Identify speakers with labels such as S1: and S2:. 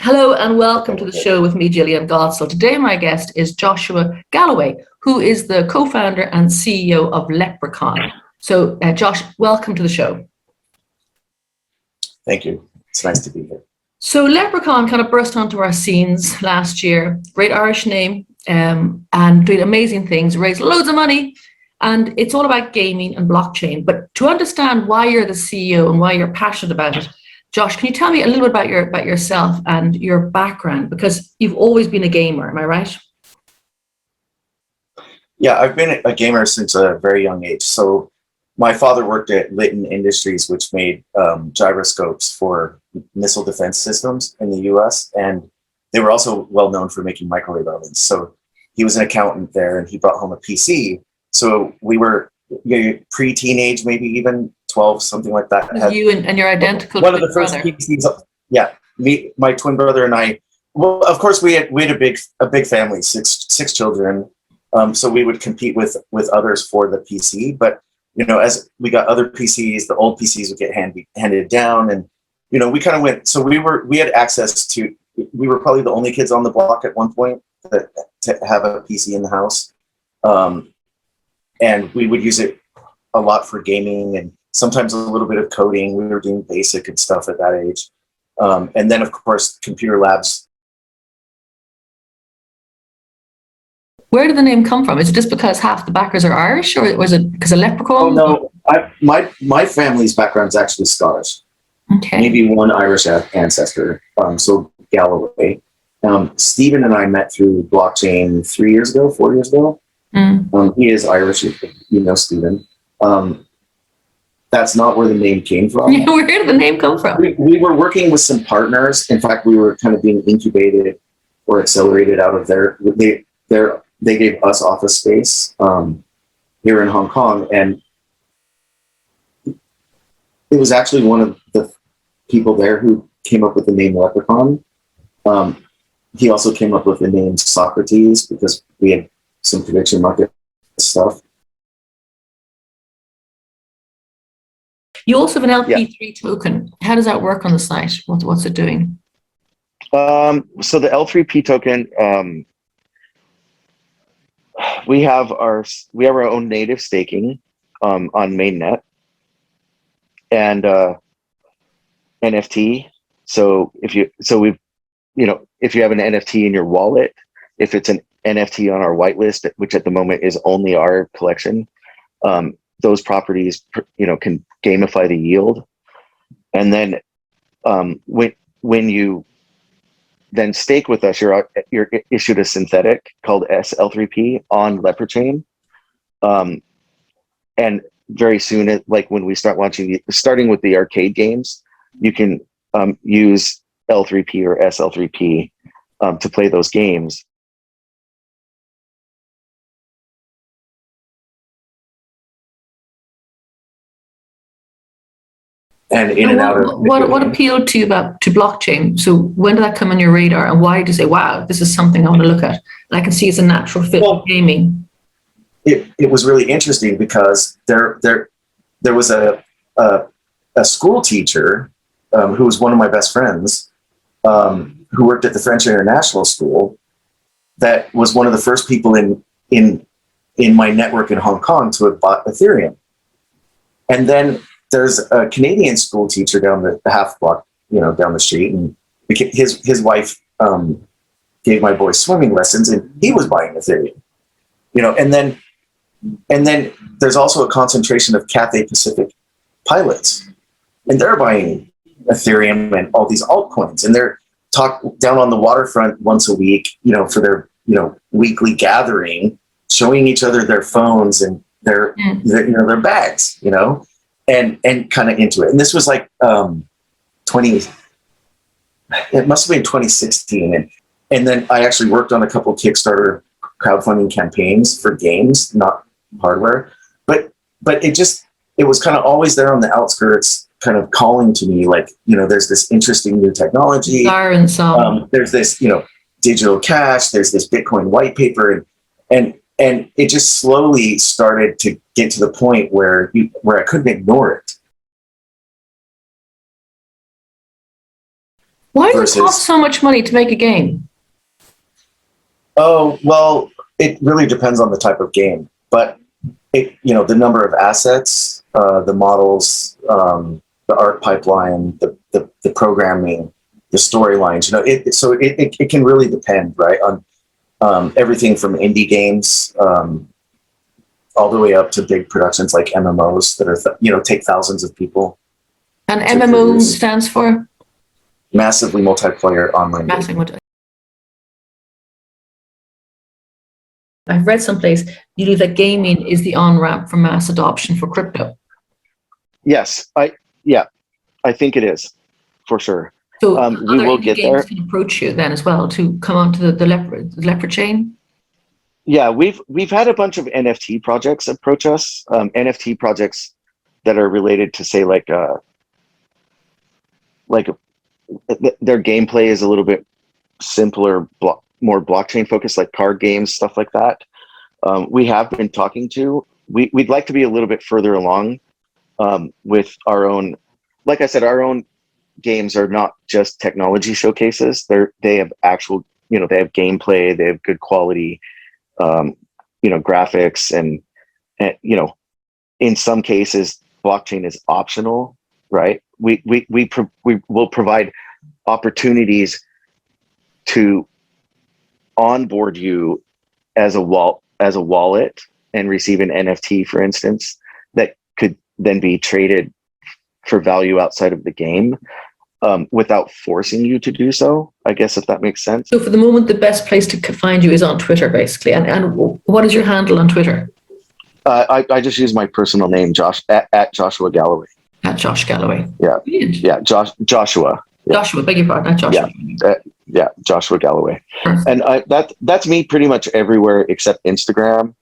S1: Hello and welcome to the show with me, Gillian Godsall. Today my guest is Joshua Galloway, who is the co-founder and CEO of Lepricon. So Josh, welcome to the show.
S2: Thank you. It's nice to be here.
S1: So Lepricon kind of burst onto our scenes last year. Great Irish name, and doing amazing things, raised loads of money. And it's all about gaming and blockchain. But to understand why you're the CEO and why you're passionate about it, Josh, can you tell me a little bit about yourself and your background? Because you've always been a gamer, am I right?
S2: Yeah, I've been a gamer since a very young age. So my father worked at Litton Industries, which made gyroscopes for missile defense systems in the US. And they were also well known for making microwave ovens. So he was an accountant there and he brought home a PC. So we were pre-teenage, maybe even 12, something like that.
S1: You and your identical
S2: one of the first
S1: brother.
S2: PCs. Yeah, my twin brother and I. Well, of course, we had a big family, six children. So we would compete with others for the PC. But as we got other PCs, the old PCs would get handed down, and we kind of went. So we had access to. We were probably the only kids on the block at one point to have a PC in the house, and we would use it a lot for gaming and sometimes a little bit of coding. We were doing basic and stuff at that age. And then, of course, computer labs.
S1: Where did the name come from? Is it just because half the backers are Irish, or was it because of Leprechaun?
S2: Oh, no. My family's background is actually Scottish.
S1: Okay.
S2: Maybe one Irish ancestor. So Galloway. Stephen and I met through blockchain 4 years ago. He is Irish, Stephen. That's not where the name came from.
S1: Where did the name come from?
S2: We were working with some partners. In fact, we were kind of being incubated or accelerated out of they gave us office space here in Hong Kong. And it was actually one of the people there who came up with the name Lepricon. He also came up with the name Socrates because we had some prediction market stuff.
S1: You also have an LP3 token. How does that work on the site? What's it doing?
S3: So the L3P token, we have our own native staking on mainnet and NFT. So if you have an NFT in your wallet, if it's an NFT on our whitelist, which at the moment is only our collection, those properties, can gamify the yield. And then when you then stake with us, you're issued a synthetic called SL3P on Lepricon. And very soon, like when we start launching, starting with the arcade games, you can use L3P or SL3P to play those games.
S2: And in and out of
S1: what appealed to you to blockchain? So when did that come on your radar, and why did you say, "Wow, this is something I want to look at"? And I can see it's a natural fit with gaming.
S2: It was really interesting because there was a school teacher who was one of my best friends who worked at the French International School that was one of the first people in my network in Hong Kong to have bought Ethereum, and then there's a Canadian school teacher down the half block, down the street, and his wife gave my boy swimming lessons, and he was buying Ethereum, and then there's also a concentration of Cathay Pacific pilots, and they're buying Ethereum and all these altcoins, and they're down on the waterfront once a week, for their weekly gathering, showing each other their phones and their bags, and kind of into it. And this was like it must have been 2016. And then I actually worked on a couple of Kickstarter crowdfunding campaigns for games, not hardware. But it was kind of always there on the outskirts, kind of calling to me, like, there's this interesting new technology. There's this, digital cash, there's this Bitcoin white paper, and it just slowly started to get to the point where I couldn't ignore it.
S1: Why does it cost so much money to make a game?
S2: Oh, well, it really depends on the type of game, but the number of assets, the models, the art pipeline, the programming, the storylines, it can really depend, right, on everything from indie games, all the way up to big productions like MMOs that are, take thousands of people.
S1: And MMO stands for?
S2: Massively multiplayer online game.
S1: I've read someplace you believe that gaming is the on-ramp for mass adoption for crypto.
S3: Yes, I think it is, for sure.
S1: So
S3: we will get there.
S1: Can approach you then as well to come onto the Lepra chain.
S3: Yeah, we've had a bunch of NFT projects approach us. NFT projects that are related to, say, like their gameplay is a little bit simpler, more blockchain focused, like card games, stuff like that. We have been talking to. We'd like to be a little bit further along with our own. Like I said, our own games are not just technology showcases. They have actual, they have gameplay. They have good quality, graphics, and in some cases, blockchain is optional. Right? We will provide opportunities to onboard you as a wallet and receive an NFT, for instance, that could then be traded for value outside of the game, without forcing you to do so, I guess, if that makes sense.
S1: So for the moment, the best place to find you is on Twitter, basically. And what is your handle on Twitter?
S3: I just use my personal name, Josh, at Joshua Galloway.
S1: At Josh Galloway.
S3: Yeah.
S1: Brilliant.
S3: Yeah. Joshua. Yeah.
S1: Joshua, beg your pardon, not Joshua.
S3: Yeah, Joshua Galloway.
S1: Perfect.
S3: And that's me pretty much everywhere except Instagram.